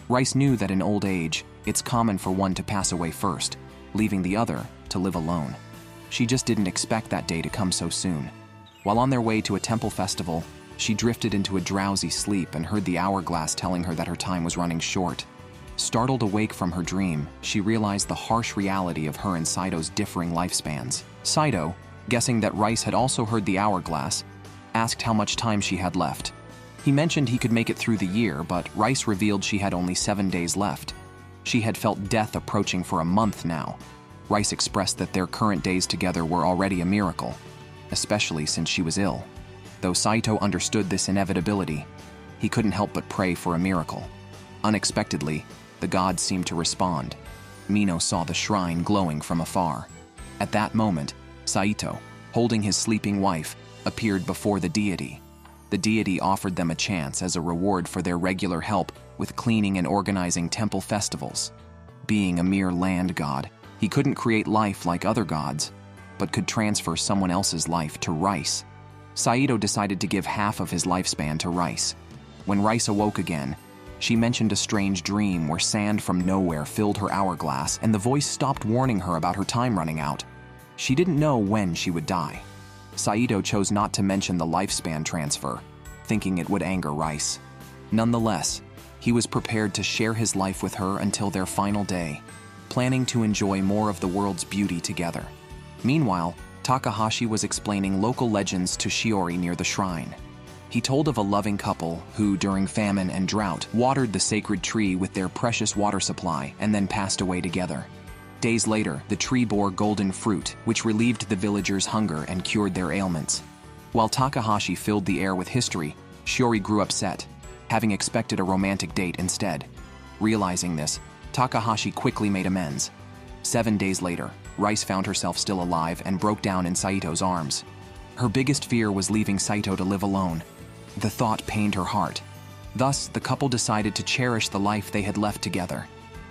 Rice knew that in old age, it's common for one to pass away first, leaving the other to live alone. She just didn't expect that day to come so soon. While on their way to a temple festival, she drifted into a drowsy sleep and heard the hourglass telling her that her time was running short. Startled awake from her dream, she realized the harsh reality of her and Saito's differing lifespans. Saito, guessing that Rice had also heard the hourglass, asked how much time she had left. He mentioned he could make it through the year, but Rice revealed she had only 7 days left. She had felt death approaching for a month now. Rice expressed that their current days together were already a miracle, especially since she was ill. Though Saito understood this inevitability, he couldn't help but pray for a miracle. Unexpectedly, the gods seemed to respond. Mino saw the shrine glowing from afar. At that moment, Saito, holding his sleeping wife, appeared before the deity. The deity offered them a chance as a reward for their regular help with cleaning and organizing temple festivals. Being a mere land god, he couldn't create life like other gods, but could transfer someone else's life to Rice. Saito decided to give half of his lifespan to Rice. When Rice awoke again, she mentioned a strange dream where sand from nowhere filled her hourglass and the voice stopped warning her about her time running out. She didn't know when she would die. Saito chose not to mention the lifespan transfer, thinking it would anger Rice. Nonetheless, he was prepared to share his life with her until their final day, planning to enjoy more of the world's beauty together. Meanwhile, Takahashi was explaining local legends to Shiori near the shrine. He told of a loving couple who, during famine and drought, watered the sacred tree with their precious water supply and then passed away together. Days later, the tree bore golden fruit, which relieved the villagers' hunger and cured their ailments. While Takahashi filled the air with history, Shiori grew upset, having expected a romantic date instead. Realizing this, Takahashi quickly made amends. 7 days later, Rice found herself still alive and broke down in Saito's arms. Her biggest fear was leaving Saito to live alone. The thought pained her heart. Thus, the couple decided to cherish the life they had left together.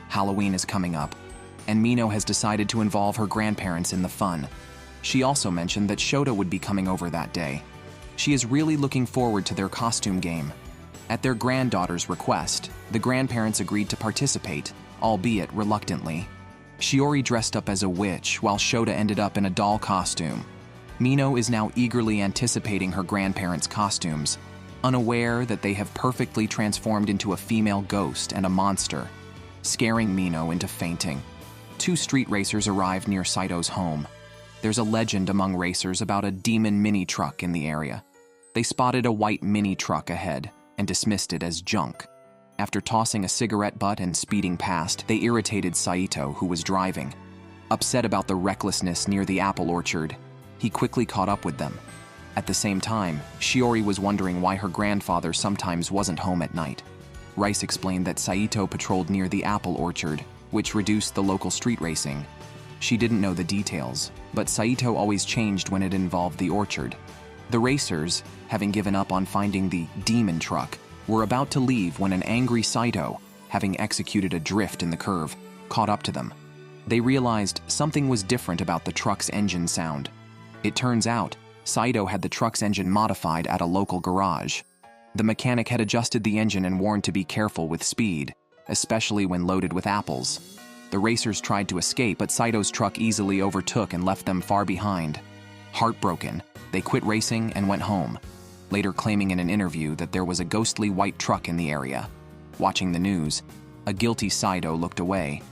Halloween is coming up, and Mino has decided to involve her grandparents in the fun. She also mentioned that Shota would be coming over that day. She is really looking forward to their costume game. At their granddaughter's request, the grandparents agreed to participate, albeit reluctantly. Shiori dressed up as a witch, while Shota ended up in a doll costume. Mino is now eagerly anticipating her grandparents' costumes, unaware that they have perfectly transformed into a female ghost and a monster, scaring Mino into fainting. 2 street racers arrived near Saito's home. There's a legend among racers about a demon mini truck in the area. They spotted a white mini truck ahead and dismissed it as junk. After tossing a cigarette butt and speeding past, they irritated Saito, who was driving. Upset about the recklessness near the apple orchard, he quickly caught up with them. At the same time, Shiori was wondering why her grandfather sometimes wasn't home at night. Rice explained that Saito patrolled near the apple orchard, which reduced the local street racing. She didn't know the details, but Saito always changed when it involved the orchard. The racers, having given up on finding the demon truck, were about to leave when an angry Saito, having executed a drift in the curve, caught up to them. They realized something was different about the truck's engine sound. It turns out, Saito had the truck's engine modified at a local garage. The mechanic had adjusted the engine and warned to be careful with speed, especially when loaded with apples. The racers tried to escape, but Saito's truck easily overtook and left them far behind. Heartbroken, they quit racing and went home, later claiming in an interview that there was a ghostly white truck in the area. Watching the news, a guilty Saito looked away.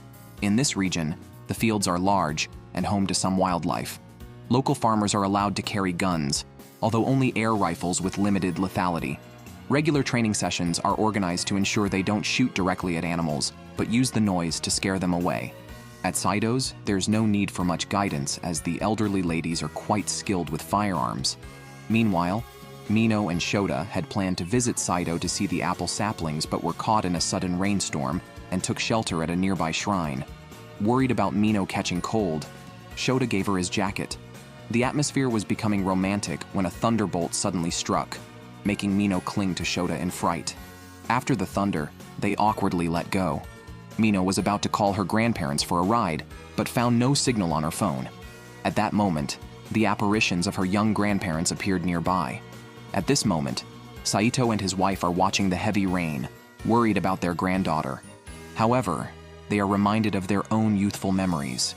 In this region, the fields are large and home to some wildlife. Local farmers are allowed to carry guns, although only air rifles with limited lethality. Regular training sessions are organized to ensure they don't shoot directly at animals, but use the noise to scare them away. At Saito's, there's no need for much guidance as the elderly ladies are quite skilled with firearms. Meanwhile, Mino and Shota had planned to visit Saito to see the apple saplings but were caught in a sudden rainstorm and took shelter at a nearby shrine. Worried about Mino catching cold, Shota gave her his jacket. The atmosphere was becoming romantic when a thunderbolt suddenly struck, making Mino cling to Shota in fright. After the thunder, they awkwardly let go. Mino was about to call her grandparents for a ride, but found no signal on her phone. At that moment, the apparitions of her young grandparents appeared nearby. At this moment, Saito and his wife are watching the heavy rain, worried about their granddaughter. However, they are reminded of their own youthful memories.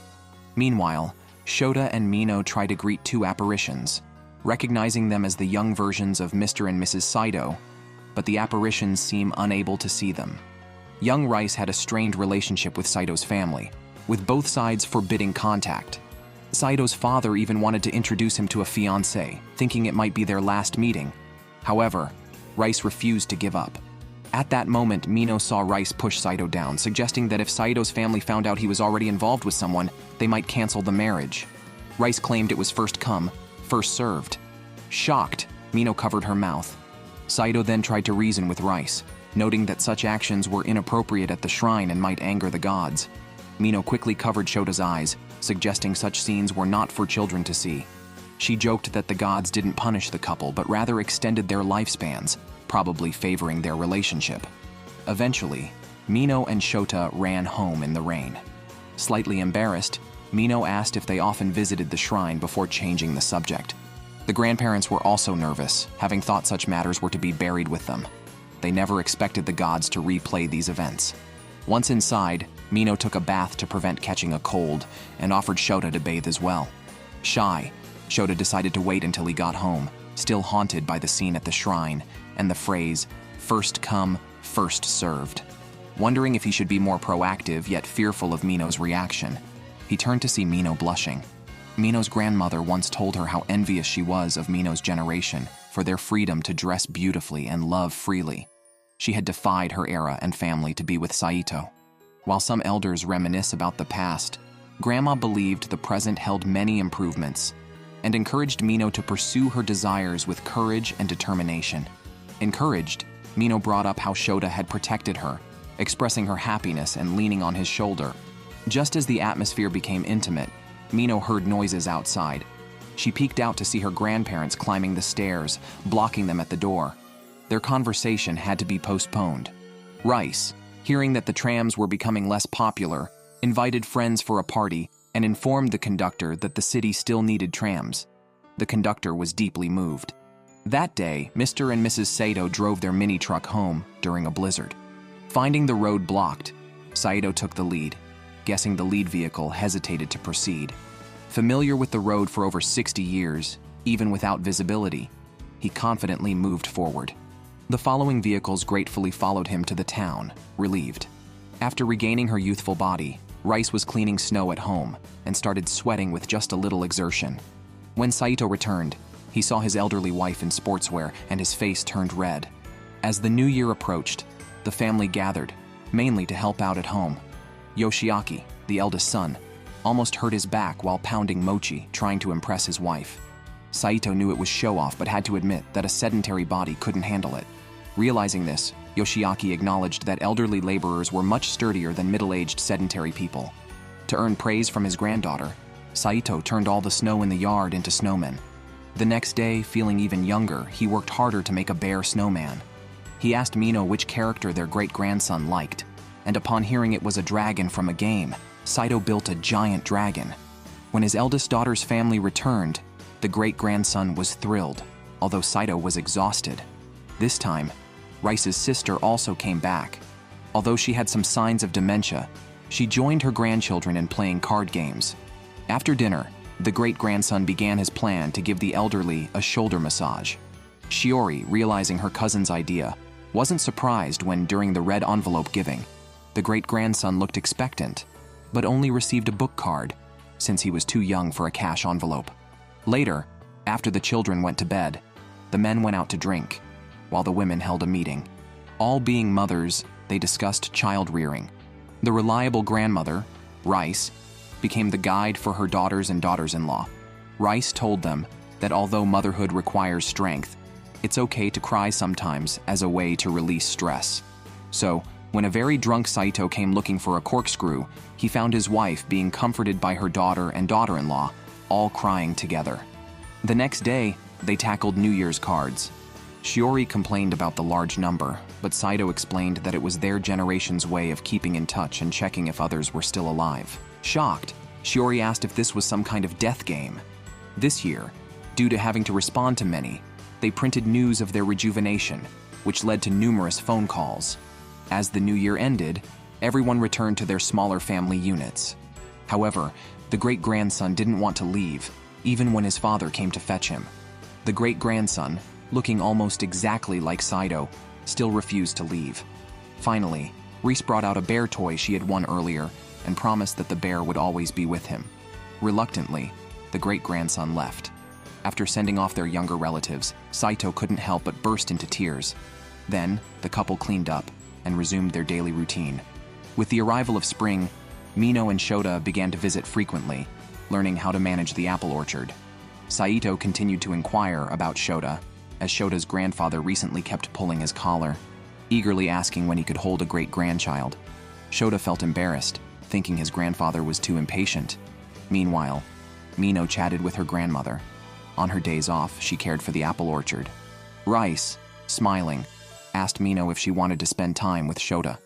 Meanwhile, Shota and Mino try to greet two apparitions, recognizing them as the young versions of Mr. and Mrs. Saito, but the apparitions seem unable to see them. Young Rice had a strained relationship with Saito's family, with both sides forbidding contact. Saito's father even wanted to introduce him to a fiancée, thinking it might be their last meeting. However, Rice refused to give up. At that moment, Mino saw Rice push Saito down, suggesting that if Saito's family found out he was already involved with someone, they might cancel the marriage. Rice claimed it was first come, first served. Shocked, Mino covered her mouth. Saito then tried to reason with Rice, noting that such actions were inappropriate at the shrine and might anger the gods. Mino quickly covered Shota's eyes, suggesting such scenes were not for children to see. She joked that the gods didn't punish the couple but rather extended their lifespans, probably favoring their relationship. Eventually, Mino and Shota ran home in the rain. Slightly embarrassed, Mino asked if they often visited the shrine before changing the subject. The grandparents were also nervous, having thought such matters were to be buried with them. They never expected the gods to replay these events. Once inside, Mino took a bath to prevent catching a cold and offered Shota to bathe as well. Shy, Shota decided to wait until he got home, still haunted by the scene at the shrine and the phrase, "first come, first served." Wondering if he should be more proactive yet fearful of Mino's reaction, he turned to see Mino blushing. Mino's grandmother once told her how envious she was of Mino's generation for their freedom to dress beautifully and love freely. She had defied her era and family to be with Saito. While some elders reminisce about the past, Grandma believed the present held many improvements and encouraged Mino to pursue her desires with courage and determination. Encouraged, Mino brought up how Shota had protected her, expressing her happiness and leaning on his shoulder. Just as the atmosphere became intimate, Mino heard noises outside. She peeked out to see her grandparents climbing the stairs, blocking them at the door. Their conversation had to be postponed. Rice, hearing that the trams were becoming less popular, invited friends for a party and informed the conductor that the city still needed trams. The conductor was deeply moved. That day, Mr. and Mrs. Saito drove their mini truck home during a blizzard. Finding the road blocked, Saito took the lead, guessing the lead vehicle hesitated to proceed. Familiar with the road for over 60 years, even without visibility, he confidently moved forward. The following vehicles gratefully followed him to the town, relieved. After regaining her youthful body, Rice was cleaning snow at home and started sweating with just a little exertion. When Saito returned, he saw his elderly wife in sportswear and his face turned red. As the new year approached, the family gathered, mainly to help out at home. Yoshiaki, the eldest son, almost hurt his back while pounding mochi, trying to impress his wife. Saito knew it was show-off but had to admit that a sedentary body couldn't handle it. Realizing this, Yoshiaki acknowledged that elderly laborers were much sturdier than middle-aged sedentary people. To earn praise from his granddaughter, Saito turned all the snow in the yard into snowmen. The next day, feeling even younger, he worked harder to make a bear snowman. He asked Mino which character their great-grandson liked, and upon hearing it was a dragon from a game, Saito built a giant dragon. When his eldest daughter's family returned, the great-grandson was thrilled, although Saito was exhausted. This time, Rice's sister also came back. Although she had some signs of dementia, she joined her grandchildren in playing card games. After dinner, the great-grandson began his plan to give the elderly a shoulder massage. Shiori, realizing her cousin's idea, wasn't surprised when, during the red envelope giving, the great-grandson looked expectant, but only received a book card, since he was too young for a cash envelope. Later, after the children went to bed, the men went out to drink, while the women held a meeting. All being mothers, they discussed child rearing. The reliable grandmother, Rice, became the guide for her daughters and daughters-in-law. Rice told them that although motherhood requires strength, it's okay to cry sometimes as a way to release stress. So, when a very drunk Saito came looking for a corkscrew, he found his wife being comforted by her daughter and daughter-in-law, all crying together. The next day, they tackled New Year's cards. Shiori complained about the large number, but Saito explained that it was their generation's way of keeping in touch and checking if others were still alive. Shocked, Shiori asked if this was some kind of death game. This year, due to having to respond to many, they printed news of their rejuvenation, which led to numerous phone calls. As the new year ended, everyone returned to their smaller family units. However, the great-grandson didn't want to leave, even when his father came to fetch him. The great-grandson, looking almost exactly like Saito, still refused to leave. Finally, Rice brought out a bear toy she had won earlier and promised that the bear would always be with him. Reluctantly, the great-grandson left. After sending off their younger relatives, Saito couldn't help but burst into tears. Then, the couple cleaned up and resumed their daily routine. With the arrival of spring, Mino and Shota began to visit frequently, learning how to manage the apple orchard. Saito continued to inquire about Shota, as Shota's grandfather recently kept pulling his collar, eagerly asking when he could hold a great-grandchild. Shota felt embarrassed, thinking his grandfather was too impatient. Meanwhile, Mino chatted with her grandmother. On her days off, she cared for the apple orchard. Rice, smiling, asked Mino if she wanted to spend time with Shota.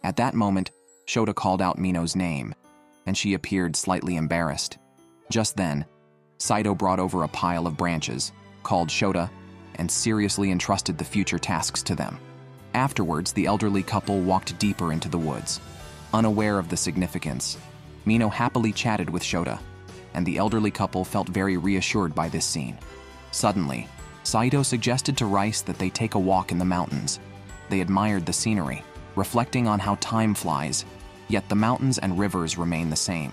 At that moment, Shota called out Mino's name, and she appeared slightly embarrassed. Just then, Saito brought over a pile of branches, called Shota, and seriously entrusted the future tasks to them. Afterwards, the elderly couple walked deeper into the woods. Unaware of the significance, Mino happily chatted with Shota, and the elderly couple felt very reassured by this scene. Suddenly, Saito suggested to Rice that they take a walk in the mountains. They admired the scenery, reflecting on how time flies, yet the mountains and rivers remain the same.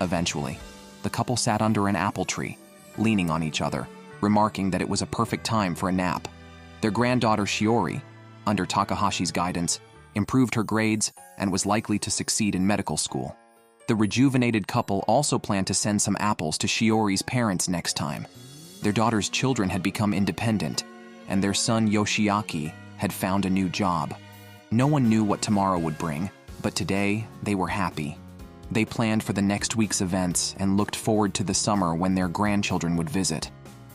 Eventually, the couple sat under an apple tree, leaning on each other, remarking that it was a perfect time for a nap. Their granddaughter Shiori, under Takahashi's guidance, improved her grades and was likely to succeed in medical school. The rejuvenated couple also planned to send some apples to Shiori's parents next time. Their daughter's children had become independent, and their son Yoshiaki had found a new job. No one knew what tomorrow would bring, but today they were happy. They planned for the next week's events and looked forward to the summer when their grandchildren would visit.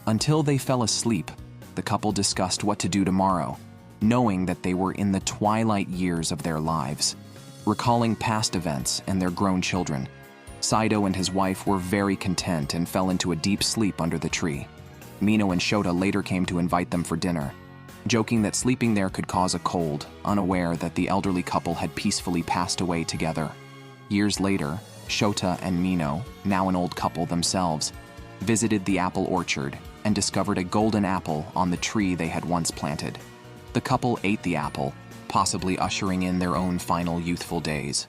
Until they fell asleep, the couple discussed what to do tomorrow, knowing that they were in the twilight years of their lives. Recalling past events and their grown children, Saito and his wife were very content and fell into a deep sleep under the tree. Mino and Shota later came to invite them for dinner, joking that sleeping there could cause a cold, unaware that the elderly couple had peacefully passed away together. Years later, Shota and Mino, now an old couple themselves, visited the apple orchard and discovered a golden apple on the tree they had once planted. The couple ate the apple, possibly ushering in their own final youthful days.